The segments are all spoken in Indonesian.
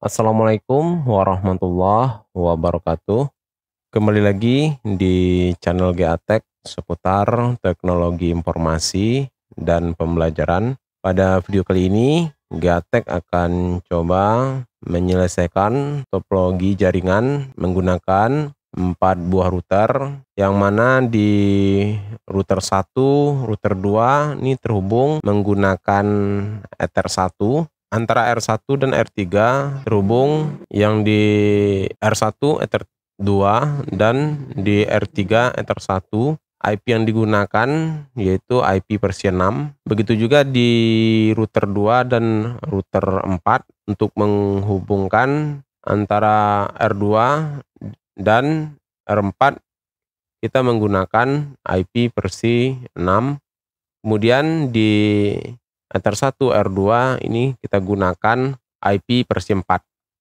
Assalamualaikum warahmatullahi wabarakatuh. Kembali lagi di channel GA Tech seputar teknologi informasi dan pembelajaran. Pada video kali ini, GA Tech akan coba menyelesaikan topologi jaringan menggunakan 4 buah router, yang mana di router 1, router 2 ini terhubung menggunakan Ether 1. Antara R1 dan R3 terhubung, yang di R1 Ether 2 dan di R3 Ether 1. IP yang digunakan yaitu IP versi 6. Begitu juga di router 2 dan router 4 untuk menghubungkan antara R2 dan R4 kita menggunakan IP versi 6. Kemudian di Ether 1 R2 ini kita gunakan IP versi 4.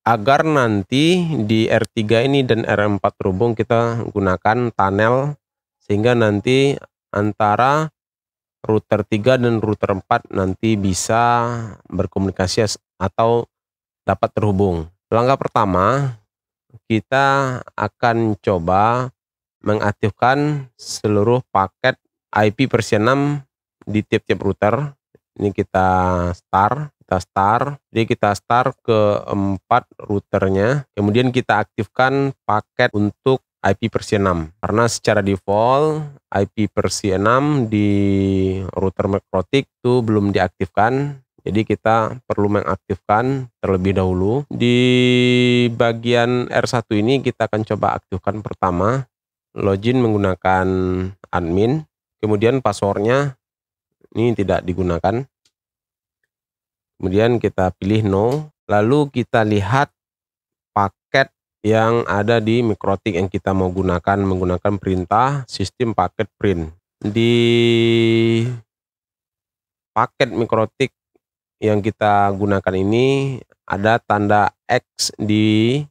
Agar nanti di R3 ini dan R4 terhubung, kita gunakan tunnel, sehingga nanti antara router 3 dan router 4 nanti bisa berkomunikasi atau dapat terhubung. Langkah pertama, kita akan coba mengaktifkan seluruh paket IP versi 6 di tiap-tiap router. Ini kita start, jadi kita start ke 4 routernya, kemudian kita aktifkan paket untuk IP versi 6, karena secara default IP versi 6 di router Makrotik itu belum diaktifkan, jadi kita perlu mengaktifkan terlebih dahulu. Di bagian R1 ini kita akan coba aktifkan pertama, login menggunakan admin, kemudian passwordnya ini tidak digunakan. Kemudian kita pilih no, lalu kita lihat paket yang ada di Makrotik yang kita mau gunakan menggunakan perintah sistem paket print. Di paket Makrotik yang kita gunakan ini ada tanda X di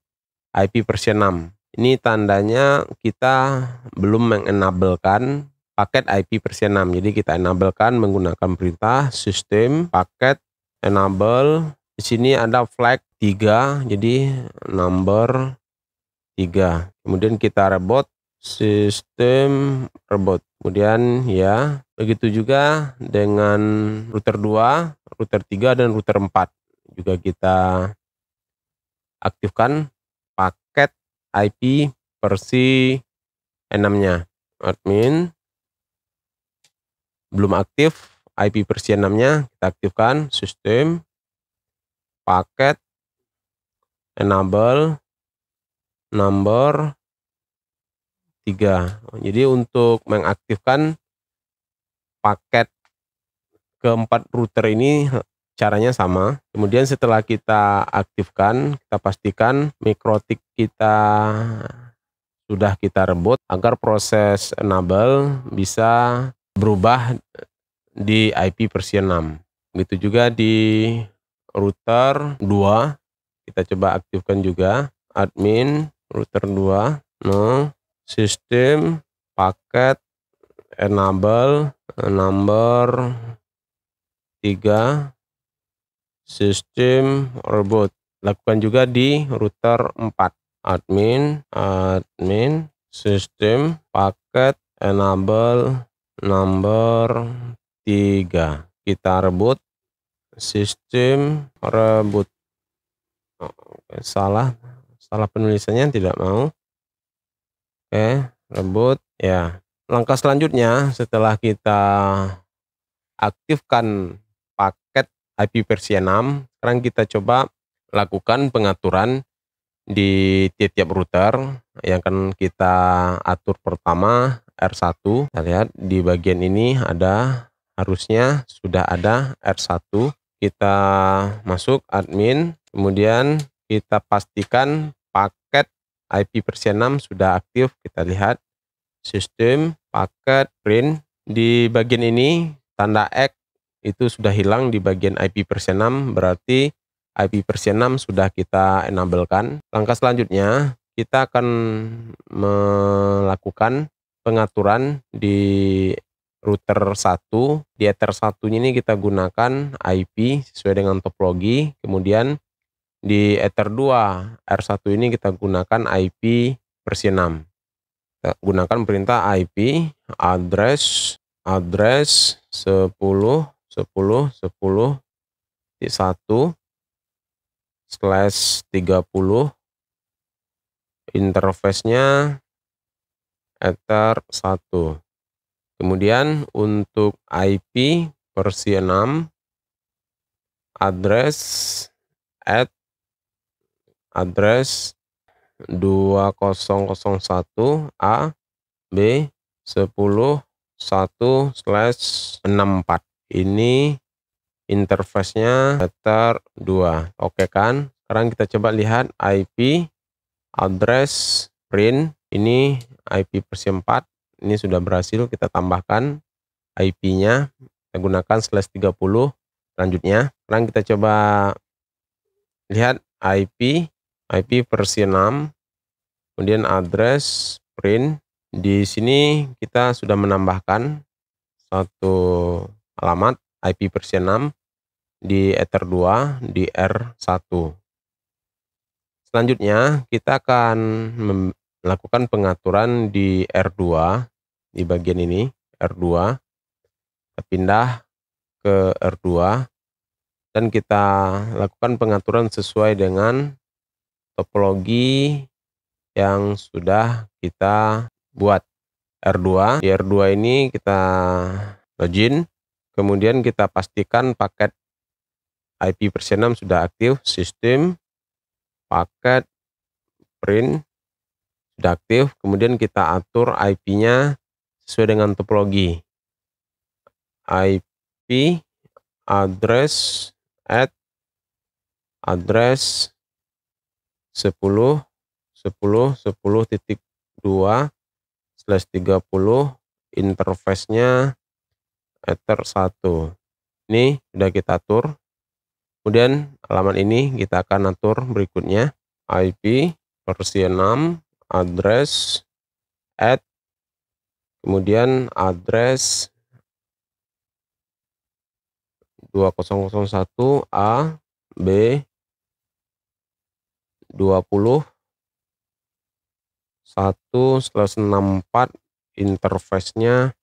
IP versi 6. Ini tandanya kita belum mengenablekan paket IP versi 6. Jadi kita enablekan menggunakan perintah sistem paket enable. Di sini ada flag 3, jadi number 3. Kemudian kita reboot sistem reboot. Kemudian ya, begitu juga dengan router 2, router 3 dan router 4. Juga kita aktifkan paket IP versi 6-nya. Admin belum aktif IP versi 6-nya, kita aktifkan sistem paket enable number 3. Jadi untuk mengaktifkan paket keempat router ini caranya sama. Kemudian setelah kita aktifkan, kita pastikan Makrotik kita sudah kita reboot agar proses enable bisa berubah di IP versi 6. Begitu juga di router 2, kita coba aktifkan juga admin router 2, no, sistem paket enable number 3, sistem reboot. Lakukan juga di router 4, admin sistem paket enable number 3. Kita reboot sistem reboot. Salah penulisannya, tidak mau. Oke, reboot ya. Langkah selanjutnya setelah kita aktifkan paket IP versi 6, sekarang kita coba lakukan pengaturan di tiap-tiap router. Yang akan kita atur pertama R1. Kita lihat di bagian ini harusnya sudah ada R1. Kita masuk admin, kemudian kita pastikan paket IP versi 6 sudah aktif. Kita lihat sistem paket print. Di bagian ini tanda X itu sudah hilang di bagian IP versi 6, berarti IP versi 6 sudah kita enablekan. Langkah selanjutnya kita akan melakukan pengaturan di router 1. Di Ether 1 ini kita gunakan IP sesuai dengan topologi. Kemudian Di Ether 2 R1 ini kita gunakan IP versi 6. Kita gunakan perintah IP address 10.10.10.1/30, interface-nya Ether 1. Kemudian untuk IP versi 6 address 2001 A B 10.1/64. Ini interface-nya Ether 2. Oke kan? Sekarang kita coba lihat IP address print. Ini IP versi 4. Ini sudah berhasil kita tambahkan IP-nya. Kita gunakan /30. Selanjutnya, sekarang kita coba lihat IP versi 6. Kemudian address print. Di sini kita sudah menambahkan satu alamat IP versi 6 di Ether 2 di R1. Selanjutnya kita akan melakukan pengaturan di R2, di bagian ini R2. Kita pindah ke R2 dan kita lakukan pengaturan sesuai dengan topologi yang sudah kita buat. R2, di R2 ini kita login, kemudian kita pastikan paket IP versi 6 sudah aktif, sistem paket print sudah aktif, kemudian kita atur IP-nya sesuai dengan topologi. IP address address 10.10.10.2/30, interface-nya Ether 1. Ini sudah kita atur. Kemudian alamat ini kita akan atur berikutnya. IP versi 6 address kemudian address 2001 A B 20/1/64, interface-nya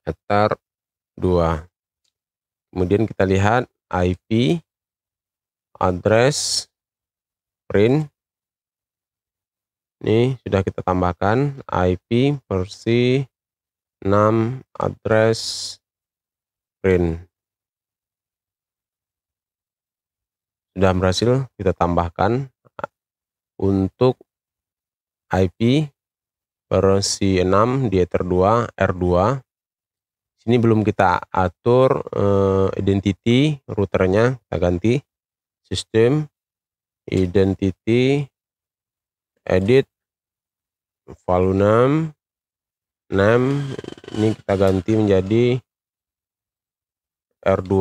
Ether 2. Kemudian kita lihat IP address print. Ini sudah kita tambahkan IP versi 6 address print. Sudah berhasil kita tambahkan. Untuk IP versi 6 di Ether 2 R2. Sini belum kita atur identity routernya, kita ganti sistem identity edit value name ini kita ganti menjadi R2.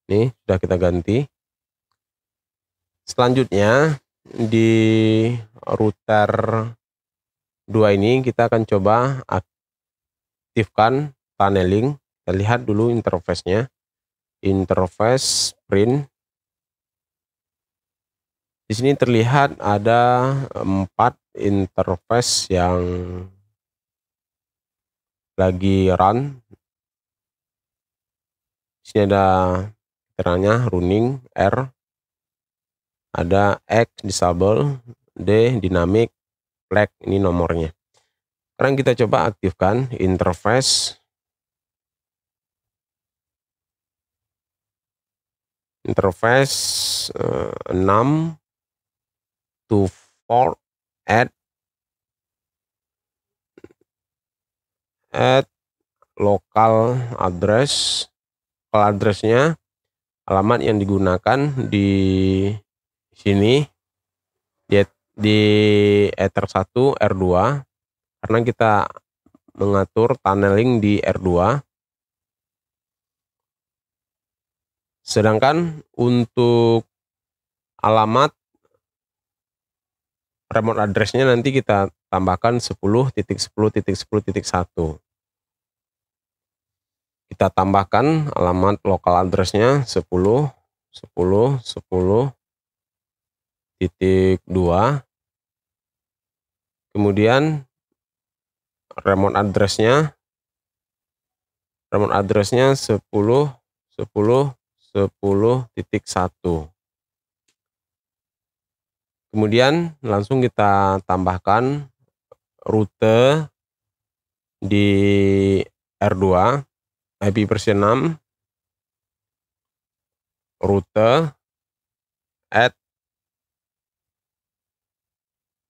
Ini sudah kita ganti. Selanjutnya di router 2 ini kita akan coba aktifkan tunneling. Kita lihat dulu interface-nya. Interface print. Di sini terlihat ada 4 interface yang lagi run. Di sini ada keterangannya running, R, ada X disable, D dynamic, flag, ini nomornya. Sekarang kita coba aktifkan interface. Interface 6 to 4 add local address. Local address-nya alamat yang digunakan di sini di Ether 1 R2 karena kita mengatur tunneling di R2. Sedangkan untuk alamat remote address-nya nanti kita tambahkan 10.10.10.1. Kita tambahkan alamat local address-nya 10.10.10.2. Kemudian remote address-nya 10.10.10.1. Kemudian langsung kita tambahkan rute di R2, IP versi 6, rute, add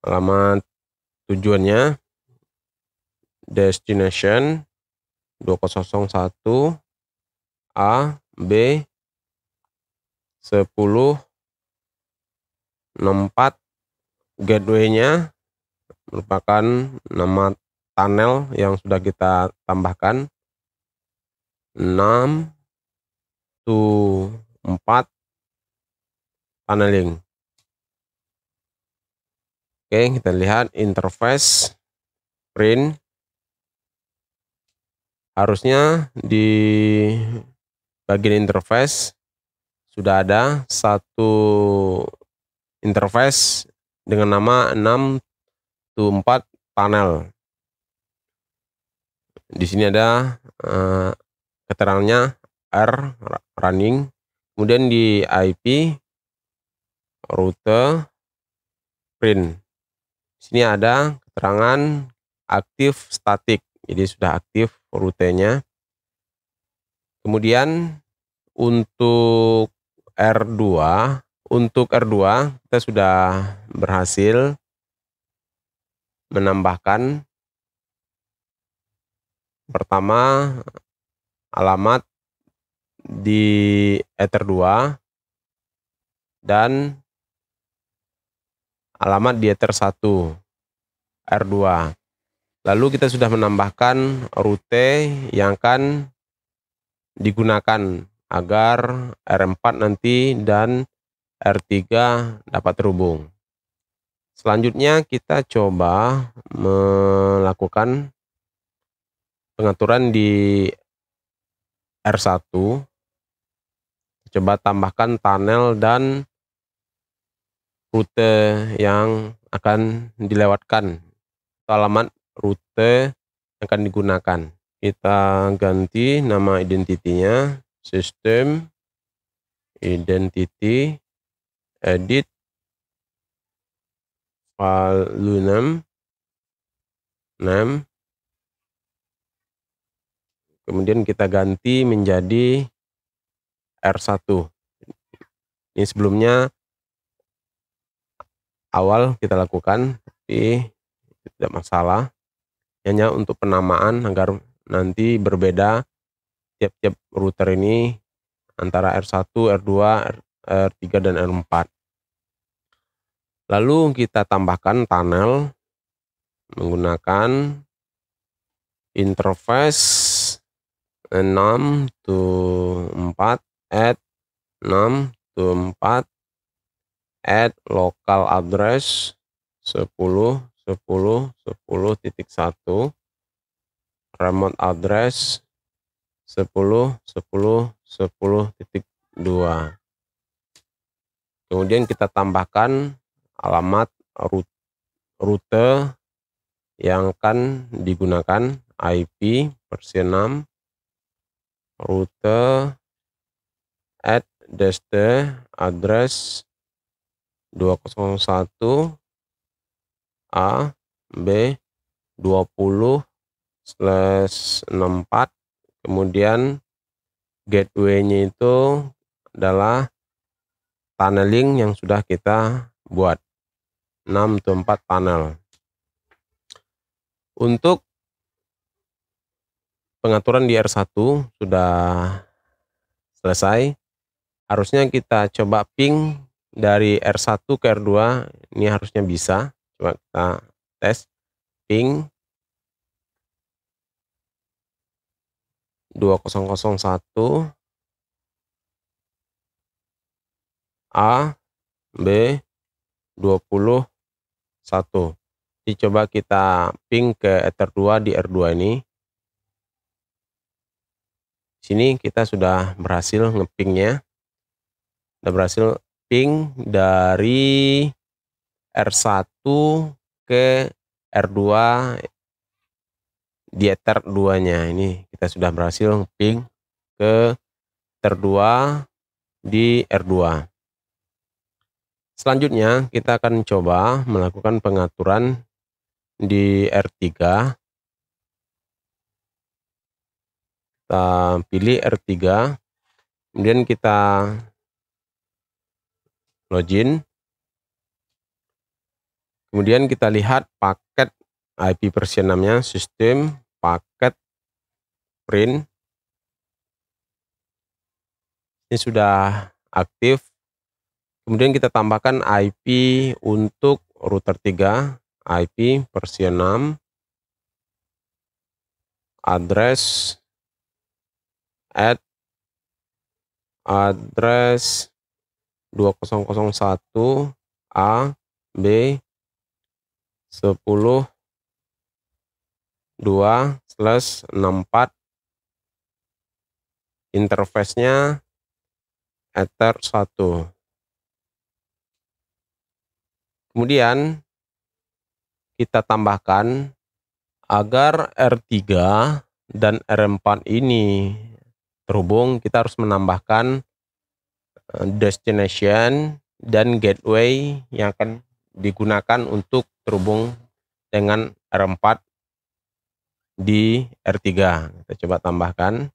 alamat tujuannya, destination 2001 A B 1064, gateway-nya merupakan nama tunnel yang sudah kita tambahkan 6 to 4 tunneling. Oke, kita lihat interface print. Harusnya di bagian interface sudah ada satu interface dengan nama 6 to 4 panel. Di sini ada keterangannya R running, kemudian di IP rute print. Di sini ada keterangan aktif static, jadi sudah aktif rutenya. Kemudian untuk R2 kita sudah berhasil menambahkan pertama alamat di Ether 2 dan alamat di Ether 1 R2. Lalu kita sudah menambahkan rute yang akan digunakan agar R4 nanti dan R3 dapat terhubung. Selanjutnya kita coba melakukan pengaturan di R1. Coba tambahkan tunnel dan rute yang akan dilewatkan, alamat rute yang akan digunakan. Kita ganti nama identitinya, sistem identity, edit file name, kemudian kita ganti menjadi R1. Ini sebelumnya awal kita lakukan, tapi tidak masalah, hanya untuk penamaan agar nanti berbeda tiap-tiap router ini antara R1, R2, R3 dan R4. Lalu kita tambahkan tunnel menggunakan interface 6 to 4 add 6 to 4 add local address 10.10.10.1, remote address 10.10.10.2. Kemudian kita tambahkan alamat rute yang akan digunakan, IP versi 6, rute add dst address 201 A B 20/64, kemudian gateway-nya itu adalah tunneling yang sudah kita buat 6 to 4 panel. Untuk pengaturan di R1 sudah selesai. Harusnya kita coba ping dari R1 ke R2, ini harusnya bisa. Coba kita tes ping 2001 A B 21. Coba kita ping ke Ether 2 di R2 ini. Sini kita sudah berhasil ngepingnya. Sudah berhasil ping dari R1 ke R2 di ether 2-nya. Ini kita sudah berhasil ping ke ether 2 di R2. Selanjutnya kita akan coba melakukan pengaturan di R3. Kita pilih R3, kemudian kita login, kemudian kita lihat paket IP version 6-nya, sistem paket print. Ini sudah aktif. Kemudian kita tambahkan IP untuk router 3, IP version 6, address address 2001 A B 10.2/64, interface-nya Ether 1. Kemudian kita tambahkan agar R3 dan R4 ini terhubung, kita harus menambahkan destination dan gateway yang akan digunakan untuk terhubung dengan R4 di R3. Kita coba tambahkan.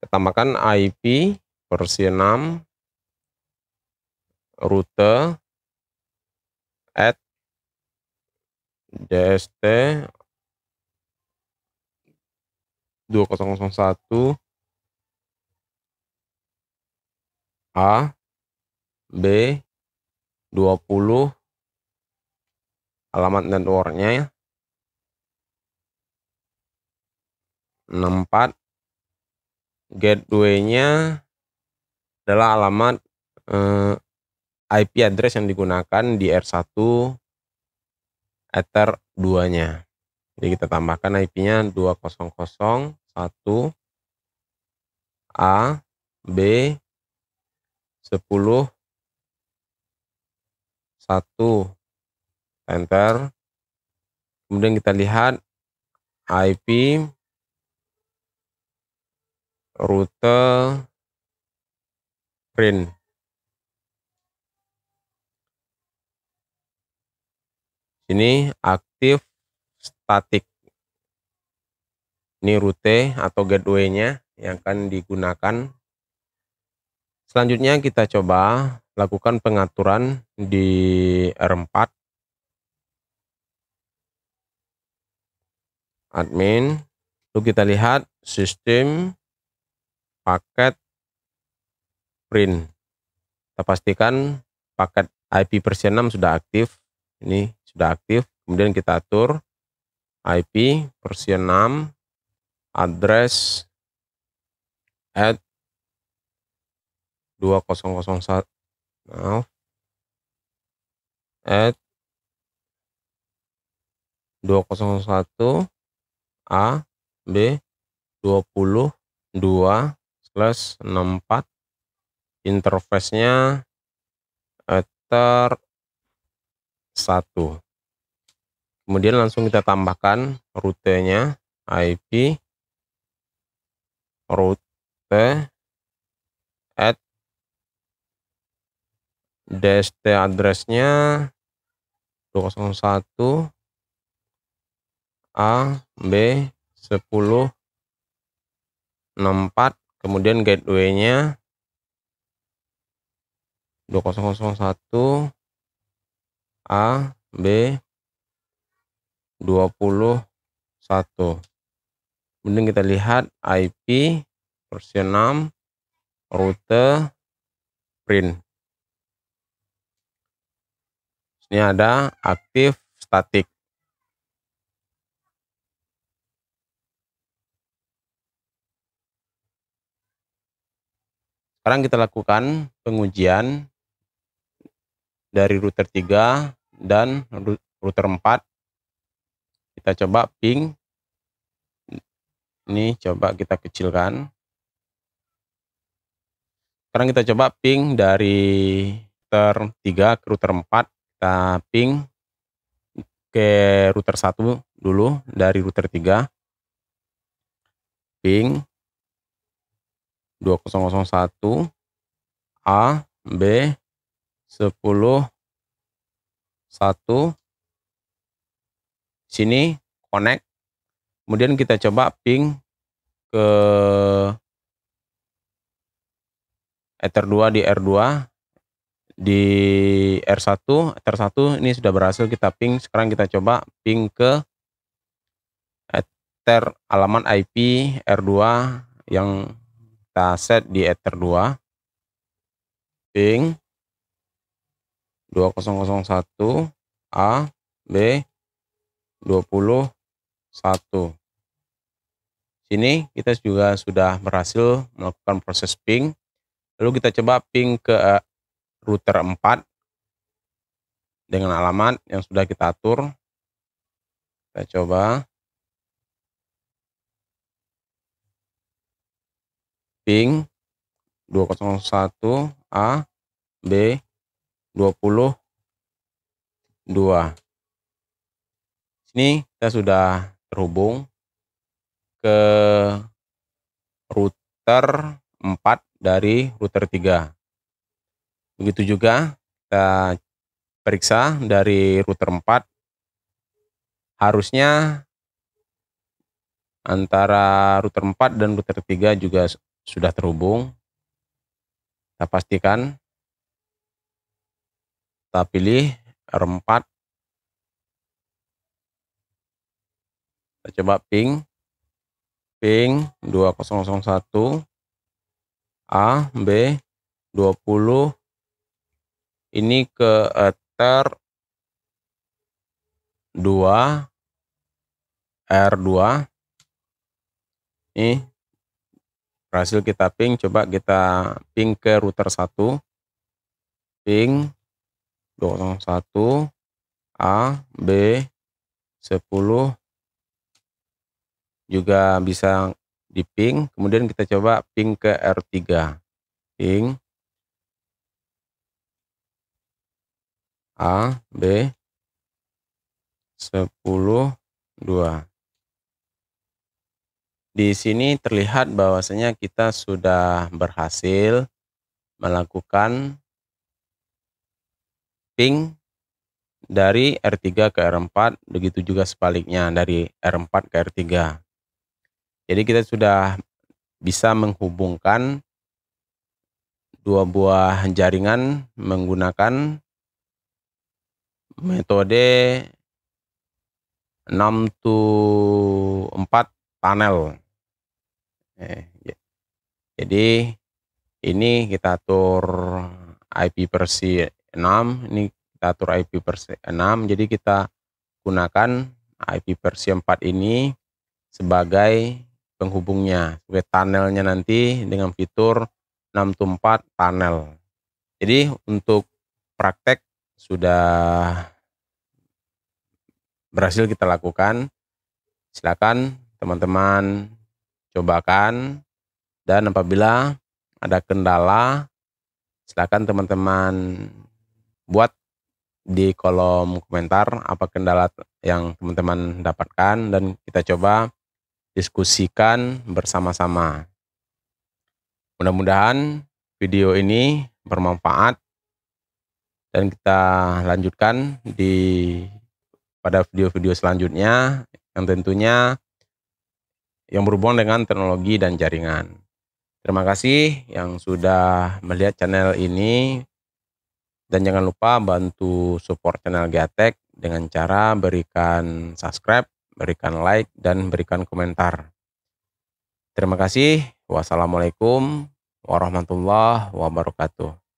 Kita tambahkan IP versi 6, rute @dst 2001 A B 20, alamat networknya 64, gateway-nya adalah alamat IP address yang digunakan di R1 Ether 2-nya. Jadi kita tambahkan IP-nya 2001 A B 10 1, enter. Kemudian kita lihat IP rute print. Ini aktif statik. Ini rute atau gateway-nya yang akan digunakan. Selanjutnya kita coba lakukan pengaturan di R4. Admin. Lalu kita lihat sistem paket print. Kita pastikan paket IP versi 6 sudah aktif. Ini sudah aktif. Kemudian kita atur IP versi 6, address 2001, maaf, 201 A B 20/2/64, interface-nya Ether 1. Kemudian langsung kita tambahkan rutenya, IP rute DST address-nya 201 A B 10/64, kemudian gateway-nya 2001 A B 21. Kemudian kita lihat IP versi 6, rute print. Ini ada aktif statik. Sekarang kita lakukan pengujian dari router 3 dan router 4. Kita coba ping. Ini coba kita kecilkan. Sekarang kita coba ping dari router 3 ke router 4. Kita ping ke router 1 dulu dari router 3. Ping 2001 A B 10 1. Sini connect. Kemudian kita coba ping ke Ether 2 di R2, di R1, Ether 1 ini sudah berhasil kita ping. Sekarang kita coba ping ke Ether alamat IP R2 yang kita set di Ether 2. Ping 2001 A B 21. Sini kita juga sudah berhasil melakukan proses ping. Lalu kita coba ping ke router 4 dengan alamat yang sudah kita atur. Kita coba ping 201 A B 22. Sini kita sudah terhubung ke router 4 dari router 3. Begitu juga kita periksa dari router 4. Harusnya antara router 4 dan router 3 juga sudah terhubung. Kita pastikan. Kita pilih R4. Kita coba ping 2001 A B 20. Ini ke Ether 2 R2. Ini berhasil kita ping. Coba kita ping ke router 1. Ping 201 A B 10 juga bisa di ping. Kemudian kita coba ping ke R3. Ping A B 10 2. Di sini terlihat bahwasanya kita sudah berhasil melakukan ping dari R3 ke R4, begitu juga sebaliknya dari R4 ke R3. Jadi kita sudah bisa menghubungkan dua buah jaringan menggunakan metode 6 to 4 panel. Jadi ini kita atur IP versi 6, ini kita atur IP versi 6, jadi kita gunakan IP versi 4 ini sebagai penghubungnya, sebagai tunnelnya nanti dengan fitur 6 to 4 panel. Jadi untuk praktek sudah berhasil kita lakukan. Silakan teman-teman cobakan, dan apabila ada kendala silakan teman-teman buat di kolom komentar apa kendala yang teman-teman dapatkan, dan kita coba diskusikan bersama-sama. Mudah-mudahan video ini bermanfaat dan kita lanjutkan pada video-video selanjutnya yang tentunya yang berhubungan dengan teknologi dan jaringan. Terima kasih yang sudah melihat channel ini, dan jangan lupa bantu support channel GATEK dengan cara berikan subscribe, berikan like, dan berikan komentar. Terima kasih. Wassalamualaikum warahmatullahi wabarakatuh.